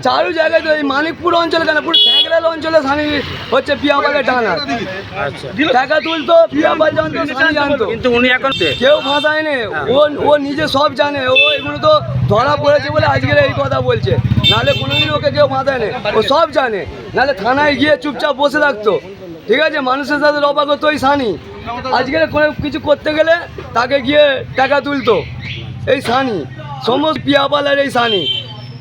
চারু জায়গায় তো এই মানিকপুর অঞ্চলে কেন পুরো ট্যাংরাল অঞ্চলে সানি হচ্ছে পিয়াপালে টানা টাকা তুলতো পিয়াপাল জানতো সানি জানতো, কিন্তু উনি এখন কেউ ফাঁসায় নে। ও নিজে সব জানে, ও এগুলো তো ধরা পড়েছে বলে আজকের এই কথা বলছে, নাহলে কোনোদিন ওকে কেউ ফাঁসায় নে। ও সব জানে, নাহলে থানায় গিয়ে চুপচাপ বসে থাকতো। ঠিক আছে, মানুষের সাথে রবা করতো ওই সানি। আজকে কোনো কিছু করতে গেলে তাকে গিয়ে টাকা তুলতো এই সানি, সমস্ত পিয়াপালের এই সানি।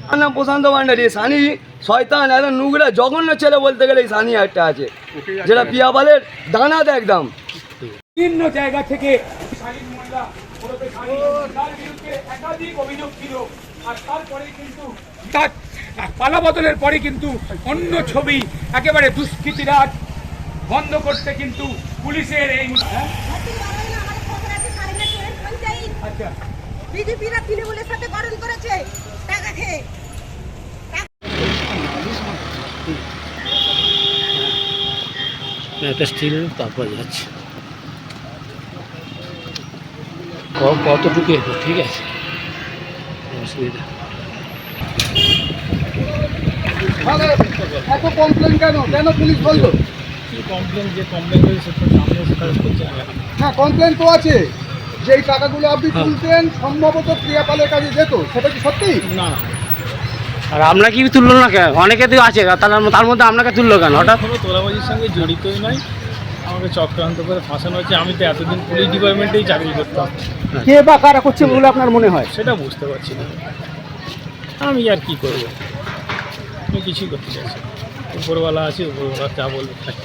আমার নাম প্রশান্ত ভান্ডারী। সানি শয়তান, একদম নুগরা জঘন্য ছেলে বলতে গেলে এই সানি একটা আছে, যেটা পিয়াপালের দানাতে একদম। বিভিন্ন জায়গা থেকে শালীন মোল্লা ওরফে শালীন তার বিরুদ্ধে একাধিক অভিযোগ ছিল। আর তারপরে কিন্তু তার পালা বদলের পরে কিন্তু অন্য ছবি একেবারে দুষ্কৃতিরাজ বন্ধ করতে কিন্তু পুলিশের এই আচ্ছা বিজেপিরা তৃণমূলের সাথে গঠন করেছে টাকা খেয়ে। একটা স্টিল তারপর যাচ্ছে কতটুকু এলো, ঠিক আছে, অসুবিধা। এত কমপ্লেন কেন কেন পুলিশ বললো? কমপ্লেন যে কমপ্লেন করেছে সেটা সামনে এসে কাজ করছে না। হ্যাঁ, কমপ্লেন তো আছে যে এই টাকাগুলো আপনি তুলতেন, সম্ভবত ক্রিয়াপালের কাজে যেত, সেটা কি সত্যি? না আর আপনাকে কি তুললো না কেন? অনেকে তো আছে, তার মধ্যে আপনাকে তুললো কেন হঠাৎ? কোনো তোলাবাজির সঙ্গে জড়িতই নয়, আমাকে চক্রান্ত করে ফাঁসানো হচ্ছে। আমি তো এতদিন পুলিশ ডিপার্টমেন্টেই চাকরি করতাম, কে বা কারা করছে বলে আপনার মনে হয়? সেটা বুঝতে পারছি না। আমি আর কি করবো, আমি কিছুই করতে চাইছি। উপরওয়ালা আছে, উপরওয়ালা যা বলবে তাই।